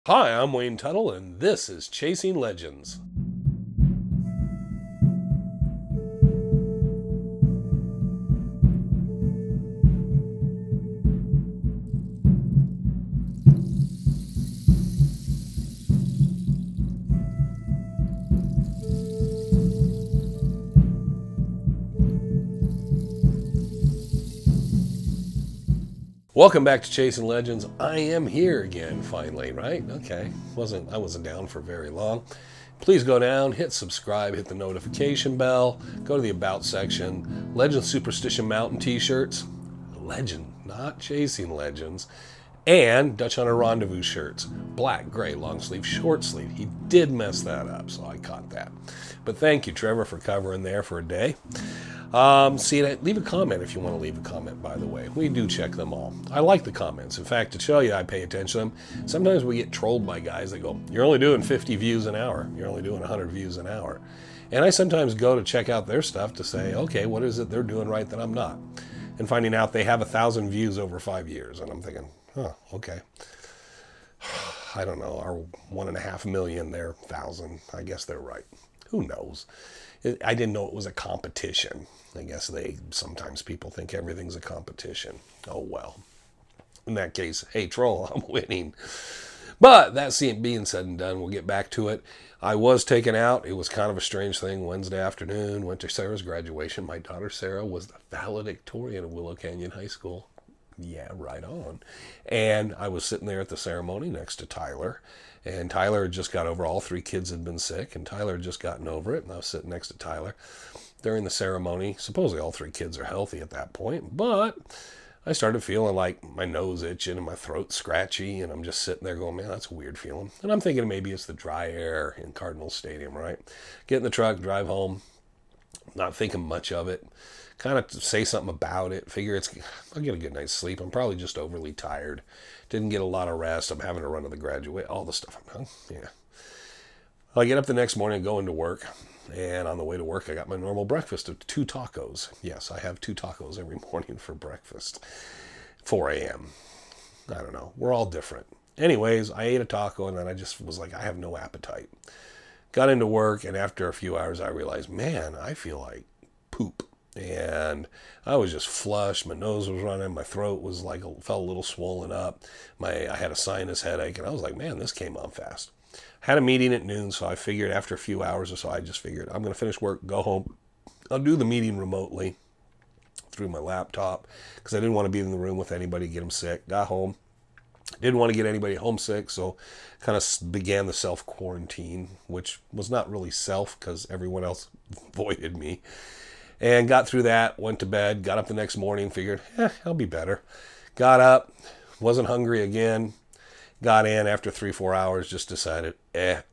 Hi, I'm Wayne Tuttle, and this is Chasing Legends. Welcome back to Chasing Legends. I am here again, finally, right? Okay. I wasn't down for very long. Please go down, hit subscribe, hit the notification bell, go to the About section. Legend Superstition Mountain t-shirts. Legend, not Chasing Legends. And Dutch Hunter Rendezvous shirts. Black, gray, long sleeve, short sleeve. He did mess that up, so I caught that. But thank you, Trevor, for covering there for a day. Leave a comment if you want to leave a comment, by the way. We do check them all. I like the comments. In fact, to show you I pay attention to them, sometimes we get trolled by guys that go, you're only doing 50 views an hour. You're only doing 100 views an hour. And I sometimes go to check out their stuff to say, okay, what is it they're doing right that I'm not? And finding out they have 1,000 views over 5 years. And I'm thinking, oh, okay. I don't know, our 1.5 million, they're 1,000. I guess they're right. Who knows? I didn't know it was a competition. I guess sometimes people think everything's a competition. Oh well. In that case, hey troll, I'm winning. But that being said and done, we'll get back to it. I was taken out. It was kind of a strange thing. Wednesday afternoon, went to Sarah's graduation. My daughter Sarah was the valedictorian of Willow Canyon High School. Yeah, right on. And I was sitting there at the ceremony next to Tyler. And Tyler had just got over, all 3 kids had been sick, and Tyler had just gotten over it, and I was sitting next to Tyler during the ceremony. Supposedly all 3 kids are healthy at that point, but I started feeling like my nose itching and my throat scratchy, and I'm just sitting there going, man, that's a weird feeling. And I'm thinking maybe it's the dry air in Cardinal Stadium, right? Get in the truck, drive home, not thinking much of it. Kind of say something about it. Figure I'll get a good night's sleep. I'm probably just overly tired. Didn't get a lot of rest. I'm having to run to the graduate. All the stuff. Yeah. I get up the next morning, go into work. And on the way to work, I got my normal breakfast of 2 tacos. Yes, I have 2 tacos every morning for breakfast. 4 a.m. I don't know. We're all different. Anyways, I ate a taco and then I just was like, I have no appetite. Got into work, and after a few hours, I realized, man, I feel like poop. And I was just flushed. My nose was running. My throat was felt a little swollen up. I had a sinus headache, and I was like, man, this came on fast. Had a meeting at noon, so I figured after a few hours or so, I just figured I'm going to finish work, go home. I'll do the meeting remotely through my laptop because I didn't want to be in the room with anybody, get them sick. Got home. Didn't want to get anybody homesick, so kind of began the self-quarantine, which was not really self because everyone else avoided me. And got through that, went to bed, got up the next morning, figured, I'll be better. Got up, wasn't hungry again, got in after 3-4 hours, just decided,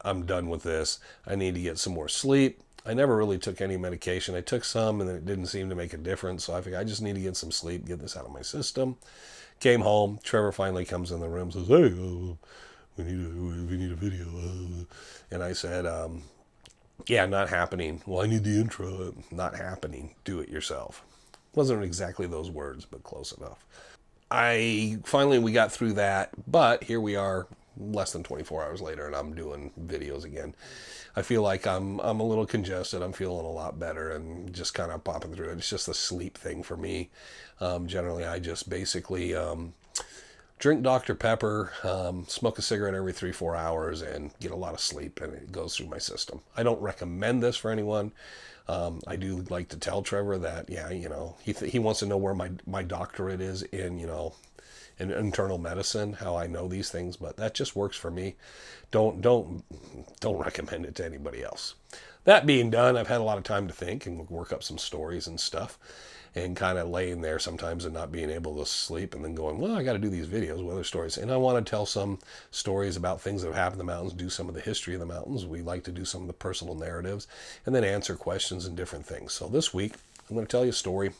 I'm done with this. I need to get some more sleep. I never really took any medication. I took some, and then it didn't seem to make a difference, so I figured I just need to get some sleep, get this out of my system. Came home. Trevor finally comes in the room, says, hey, we need a video. And I said, yeah, not happening. Well, I need the intro. Not happening. Do it yourself. Wasn't exactly those words, but close enough. We got through that, but here we are less than 24 hours later, and I'm doing videos again. I feel like I'm a little congested. I'm feeling a lot better and just kind of popping through it. It's just a sleep thing for me. Generally, I just basically drink Dr. Pepper, smoke a cigarette every 3-4 hours, and get a lot of sleep, and it goes through my system. I don't recommend this for anyone. I do like to tell Trevor that, he wants to know where my doctorate is in internal medicine, how I know these things, but that just works for me. Don't recommend it to anybody else. That being done, I've had a lot of time to think and work up some stories and stuff, and kind of laying there sometimes and not being able to sleep, and then going, well, I got to do these videos, what other stories? And I want to tell some stories about things that have happened in the mountains, do some of the history of the mountains. We like to do some of the personal narratives, and then answer questions and different things. So this week, I'm going to tell you a story.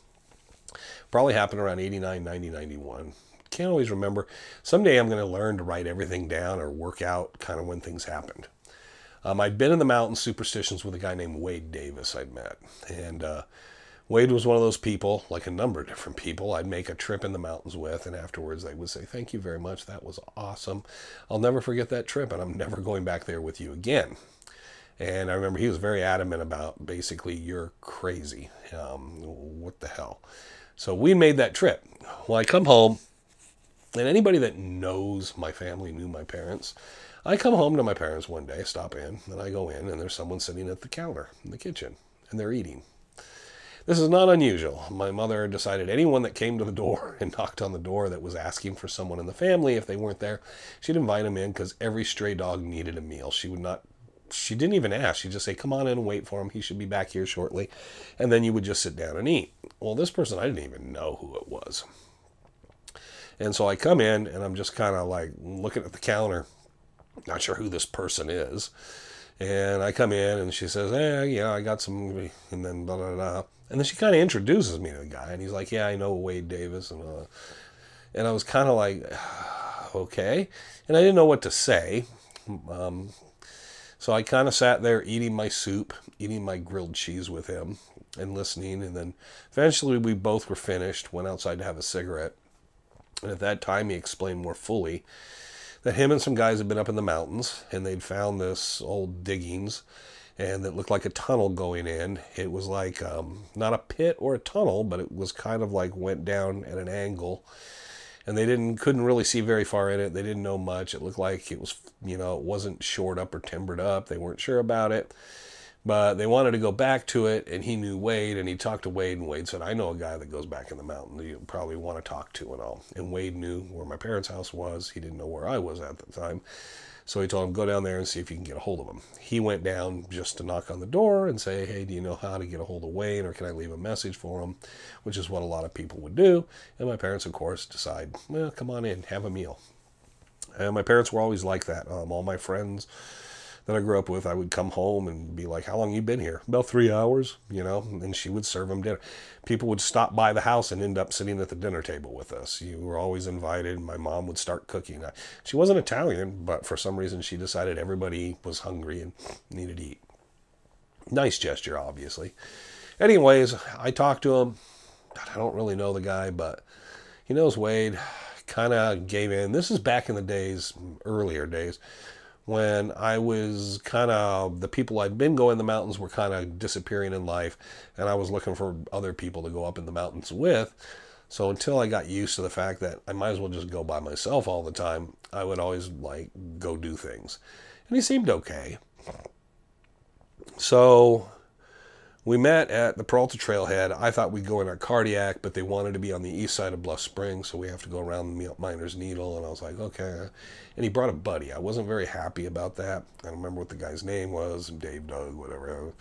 Probably happened around 89, 90, 91. Can't always remember. Someday I'm going to learn to write everything down or work out kind of when things happened. I'd been in the mountain superstitions with a guy named Wade Davis I'd met. And Wade was one of those people, like a number of different people, I'd make a trip in the mountains with, and afterwards they would say, thank you very much, that was awesome. I'll never forget that trip, and I'm never going back there with you again. And I remember he was very adamant about, basically, you're crazy. What the hell? So we made that trip. Well, I come home, and anybody that knows my family, knew my parents, I come home to my parents one day, stop in, and I go in, and there's someone sitting at the counter in the kitchen, and they're eating. This is not unusual. My mother decided anyone that came to the door and knocked on the door that was asking for someone in the family, if they weren't there, she'd invite them in because every stray dog needed a meal. She didn't even ask. She'd just say, come on in and wait for him. He should be back here shortly. And then you would just sit down and eat. Well, this person, I didn't even know who it was. And so I come in and I'm just kind of like looking at the counter, not sure who this person is. And I come in and she says, yeah, I got some, and then blah, blah, blah. And then she kind of introduces me to the guy, and he's like, yeah, I know Wade Davis. And I was kind of like, okay. And I didn't know what to say. So I kind of sat there eating my soup, eating my grilled cheese with him, and listening. And then eventually we both were finished, went outside to have a cigarette. And at that time he explained more fully that him and some guys had been up in the mountains, and they'd found this old diggings, and it looked like a tunnel going in. It was like not a pit or a tunnel, but it was kind of like went down at an angle. And they couldn't really see very far in it. They didn't know much. It looked like it was, it wasn't shored up or timbered up. They weren't sure about it. But they wanted to go back to it, and he knew Wade, and he talked to Wade, and Wade said, I know a guy that goes back in the mountain that you probably want to talk to and all. And Wade knew where my parents' house was. He didn't know where I was at the time. So he told him, go down there and see if you can get a hold of him. He went down just to knock on the door and say, hey, do you know how to get a hold of Wade, or can I leave a message for him? Which is what a lot of people would do. And my parents, of course, decide, well, come on in, have a meal. And my parents were always like that. All my friends that I grew up with, I would come home and be like, how long you been here? About 3 hours, and she would serve them dinner. People would stop by the house and end up sitting at the dinner table with us. You were always invited. My mom would start cooking. She wasn't Italian, but for some reason she decided everybody was hungry and needed to eat. Nice gesture, obviously. Anyways, I talked to him. God, I don't really know the guy, but he knows Wade. Kind of gave in. This is back in the days, earlier days, when I was kind of, the people I'd been going in the mountains were kind of disappearing in life, and I was looking for other people to go up in the mountains with. So until I got used to the fact that I might as well just go by myself all the time, I would always go do things. And he seemed okay. So we met at the Peralta Trailhead. I thought we'd go in our Cardiac, but they wanted to be on the east side of Bluff Springs, so we have to go around the Miner's Needle, and I was like, okay. And he brought a buddy. I wasn't very happy about that. I don't remember what the guy's name was, Dave, Doug, whatever.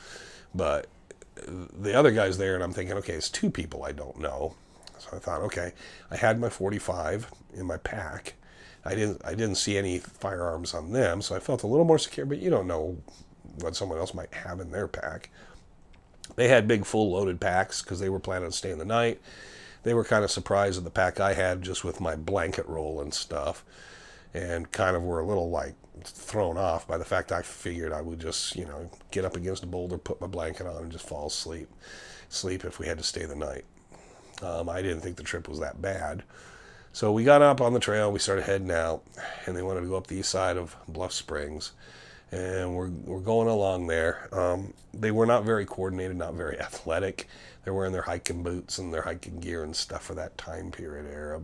But the other guy's there, and I'm thinking, okay, it's two people I don't know. So I thought, okay. I had my .45 in my pack. I didn't see any firearms on them, so I felt a little more secure, but you don't know what someone else might have in their pack. They had big full loaded packs because they were planning on staying the night. They were kind of surprised at the pack I had just with my blanket roll and stuff, and kind of were a little thrown off by the fact I figured I would just, get up against a boulder, put my blanket on, and just fall asleep if we had to stay the night. I didn't think the trip was that bad. So we got up on the trail, we started heading out, and they wanted to go up the east side of Bluff Springs. And we're going along there. They were not very coordinated, not very athletic. They're wearing their hiking boots and their hiking gear and stuff for that time period era.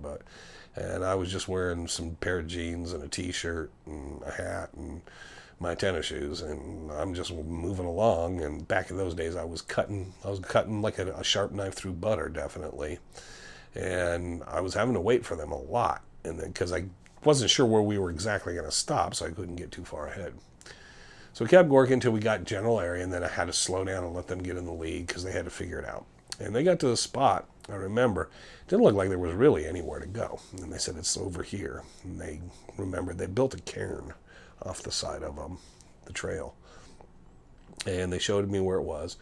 And I was just wearing some pair of jeans and a t-shirt and a hat and my tennis shoes, and I'm just moving along. And back in those days, I was cutting like a sharp knife through butter, definitely. And I was having to wait for them a lot, and then because I wasn't sure where we were exactly going to stop, so I couldn't get too far ahead. So we kept working until we got general area, and then I had to slow down and let them get in the lead because they had to figure it out. And they got to the spot, I remember, it didn't look like there was really anywhere to go. And they said, it's over here. And they remembered they built a cairn off the side of the trail. And they showed me where it was.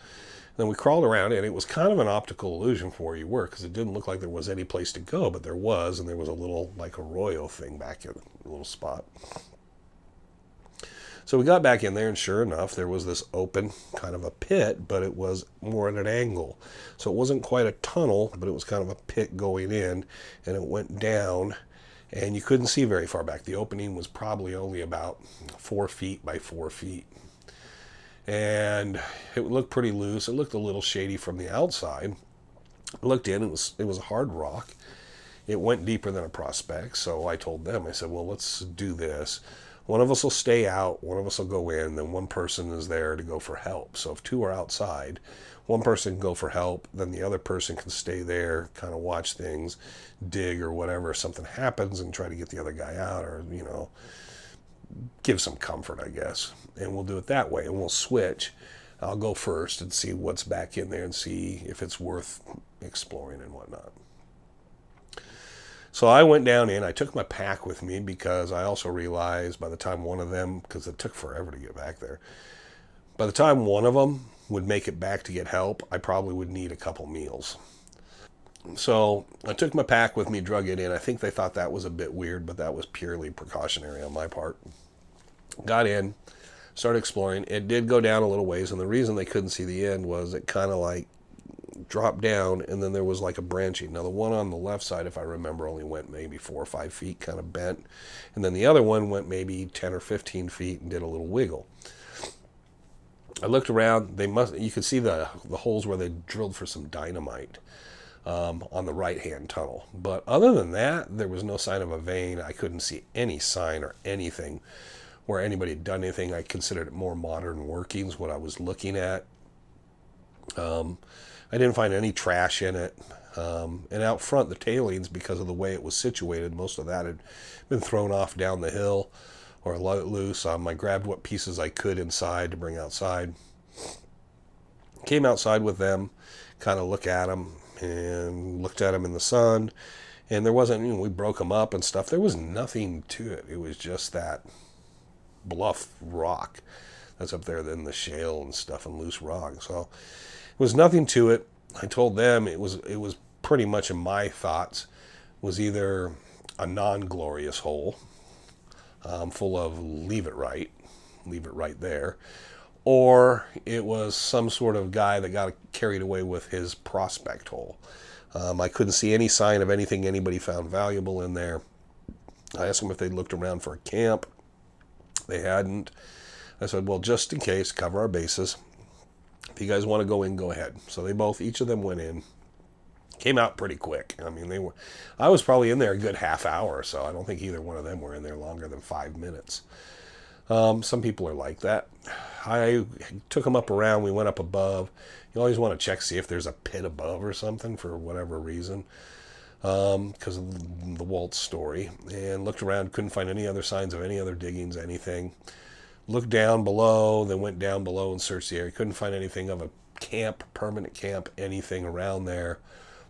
Then we crawled around, and it was kind of an optical illusion for where you were because it didn't look like there was any place to go, but there was, and there was a little, arroyo thing back in a little spot. So we got back in there, and sure enough, there was this open kind of a pit, but it was more at an angle. So it wasn't quite a tunnel, but it was kind of a pit going in, and it went down, and you couldn't see very far back. The opening was probably only about 4 feet by 4 feet. And it looked pretty loose. It looked a little shady from the outside. I looked in, it was a hard rock. It went deeper than a prospect, so I told them, I said, well, let's do this. One of us will stay out, one of us will go in, then one person is there to go for help. So if two are outside, one person can go for help, then the other person can stay there, kind of watch things, dig or whatever, if something happens, and try to get the other guy out, or, you know, give some comfort, I guess. And we'll do it that way, and we'll switch. I'll go first and see what's back in there and see if it's worth exploring and whatnot. So I went down in. I took my pack with me because I also realized by the time one of them, because it took forever to get back there, by the time one of them would make it back to get help, I probably would need a couple meals. So I took my pack with me, drug it in. I think they thought that was a bit weird, but that was purely precautionary on my part. Got in, started exploring. It did go down a little ways, and the reason they couldn't see the end was it kind of like dropped down, and then there was like a branching. Now the one on the left side, if I remember, only went maybe 4 or 5 feet, kind of bent, and then the other one went maybe 10 or 15 feet and did a little wiggle. I looked around. You could see the holes where they drilled for some dynamite on the right-hand tunnel. But other than that, there was no sign of a vein. I couldn't see any sign or anything where anybody had done anything. I considered it more modern workings, what I was looking at. I didn't find any trash in it. And out front, the tailings, because of the way it was situated, most of that had been thrown off down the hill or let loose. I grabbed what pieces I could inside to bring outside. Came outside with them, kind of look at them, and looked at them in the sun. And there wasn't, we broke them up and stuff. There was nothing to it. It was just that bluff rock that's up there in the shale and stuff and loose rock. So it was nothing to it. I told them it was pretty much, in my thoughts, was either a non-glorious hole full of leave it right there, or it was some sort of guy that got carried away with his prospect hole. I couldn't see any sign of anything anybody found valuable in there. I asked them if they'd looked around for a camp. They hadn't. I said, well, just in case, cover our bases. If you guys want to go in, go ahead. So each of them went in. Came out pretty quick. I mean, I was probably in there a good half hour, so I don't think either one of them were in there longer than 5 minutes. Some people are like that. I took them up around. We went up above. You always want to check, see if there's a pit above or something for whatever reason, because of the Waltz story. And looked around, couldn't find any other signs of any other diggings, anything. Looked down below, then went down below and searched the area. Couldn't find anything of a camp, permanent camp, anything around there.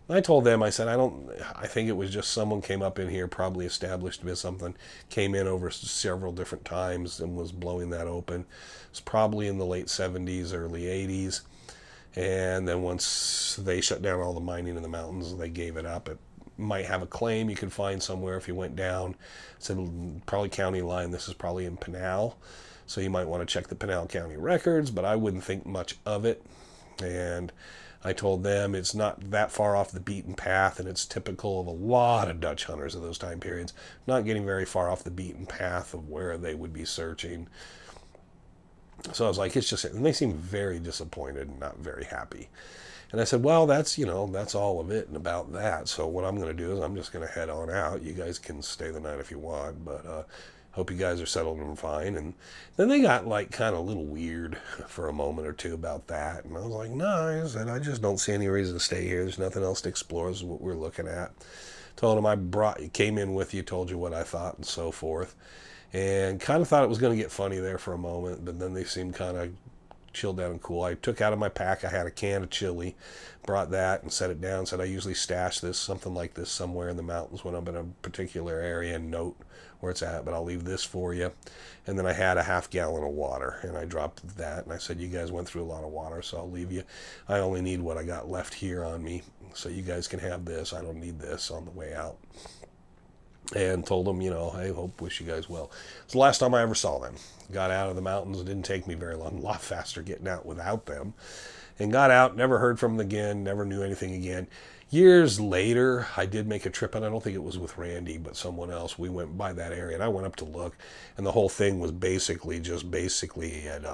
I told them, I said, I think it was just someone came up in here, probably established with something, came in over several different times and was blowing that open. It's probably in the late 70s, early 80s. And then once they shut down all the mining in the mountains, they gave it up. It might have a claim you could find somewhere if you went down. It's in probably county line. This is probably in Pinal. So you might want to check the Pinal County records, but I wouldn't think much of it. And I told them it's not that far off the beaten path, and it's typical of a lot of Dutch hunters of those time periods, not getting very far off the beaten path of where they would be searching. So I was like, it's just, and they seemed very disappointed and not very happy. And I said, well, that's all of it and about that. So what I'm going to do is I'm just going to head on out. You guys can stay the night if you want, but hope you guys are settled and fine. And then they got like kind of a little weird for a moment or two about that. And I was like, no, I said, I just don't see any reason to stay here. There's nothing else to explore. This is what we're looking at. Told them came in with you, told you what I thought and so forth. And kind of thought it was going to get funny there for a moment, but then they seemed kind of chilled down and cool. I took out of my pack, I had a can of chili, brought that and set it down. Said I usually stash something like this somewhere in the mountains when I'm in a particular area, and note where it's at, but I'll leave this for you. And then I had a half gallon of water, and I dropped that, and I said, you guys went through a lot of water, so I'll leave you. I only need what I got left here on me, so you guys can have this. I don't need this on the way out. and told them, I wish you guys well. It's the last time I ever saw them. Got out of the mountains. It didn't take me very long. A lot faster getting out without them. And got out, never heard from them again, never knew anything again. Years later, I did make a trip, and I don't think it was with Randy, but someone else. We went by that area, and I went up to look, and the whole thing was basically at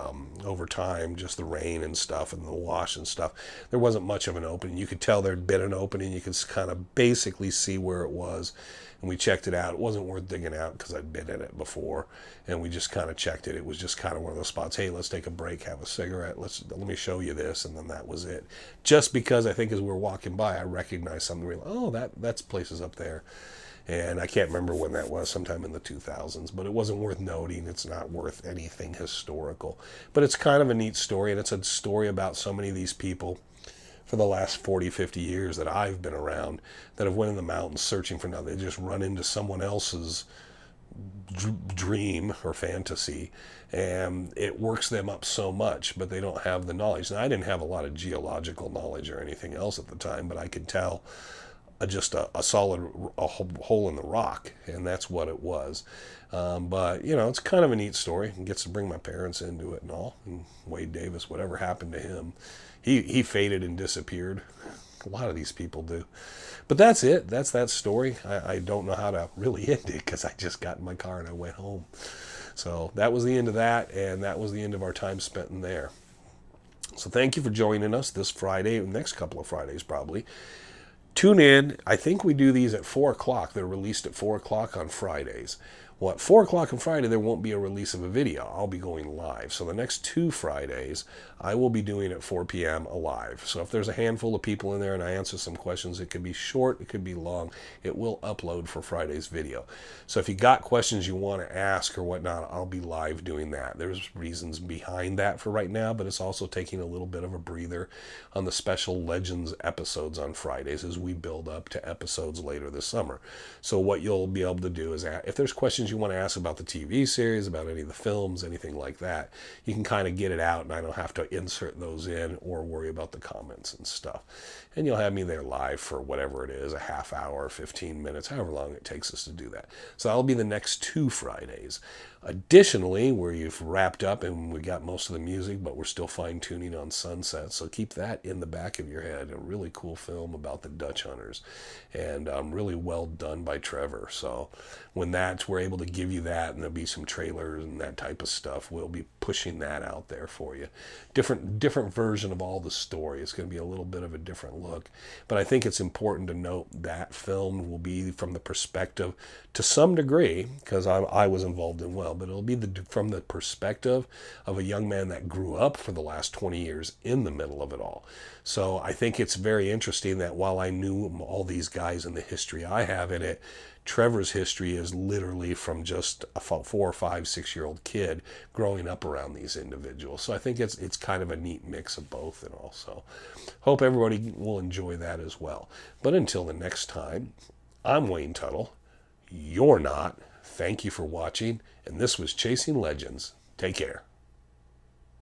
over time, just the rain and stuff and the wash and stuff. There wasn't much of an opening. You could tell there'd been an opening. You could kind of basically see where it was, and we checked it out. It wasn't worth digging out because I'd been in it before, and we just kind of checked it. It was just kind of one of those spots. Hey, let's take a break, have a cigarette. Let me show you this, and then that was it. Just because I think as we're walking by, I recognized something. Oh, that's places up there, and I can't remember when that was. Sometime in the 2000s, but it wasn't worth noting. It's not worth anything historical, but it's kind of a neat story, and it's a story about so many of these people for the last 40, 50 years that I've been around that have went in the mountains searching for nothing. They just run into someone else's dream or fantasy, and it works them up so much, but they don't have the knowledge. Now, I didn't have a lot of geological knowledge or anything else at the time, but I could tell just a solid hole in the rock, and that's what it was. But it's kind of a neat story, and gets to bring my parents into it and all. And Wade Davis, whatever happened to him, he faded and disappeared. A lot of these people do. But that's it. That's that story. I don't know how to really end it because I just got in my car and I went home. So that was the end of that, and that was the end of our time spent in there. So thank you for joining us this Friday, next couple of Fridays probably. Tune in. I think we do these at 4 o'clock. They're released at 4 o'clock on Fridays. Well, at 4 o'clock on Friday, there won't be a release of a video. I'll be going live. So the next 2 Fridays, I will be doing at 4 p.m. live. So if there's a handful of people in there and I answer some questions, it could be short, it could be long. It will upload for Friday's video. So if you got questions you want to ask or whatnot, I'll be live doing that. There's reasons behind that for right now, but it's also taking a little bit of a breather on the special Legends episodes on Fridays as we build up to episodes later this summer. So what you'll be able to do is, if there's questions you want to ask about the TV series, about any of the films, anything like that, you can kind of get it out, and I don't have to insert those in or worry about the comments and stuff. And you'll have me there live for whatever it is, a half hour, 15 minutes, however long it takes us to do that. So that'll be the next 2 Fridays. Additionally, where you've wrapped up and we got most of the music, but we're still fine-tuning on Sunset, so keep that in the back of your head. A really cool film about the Dutch hunters, and really well done by Trevor. So when we're able to give you that, and there'll be some trailers and that type of stuff, we'll be pushing that out there for you. Different version of all the story. It's going to be a little bit of a different look, but I think it's important to note that film will be from the perspective, to some degree, because I was involved in but it'll be from the perspective of a young man that grew up for the last 20 years in the middle of it all. So I think it's very interesting that while I knew all these guys and the history I have in it, Trevor's history is literally from just a 4, 5, 6-year-old kid growing up around these individuals. So I think it's kind of a neat mix of both and all. So hope everybody will enjoy that as well. But until the next time, I'm Wayne Tuttle. You're not. Thank you for watching, and this was Chasing Legends. Take care.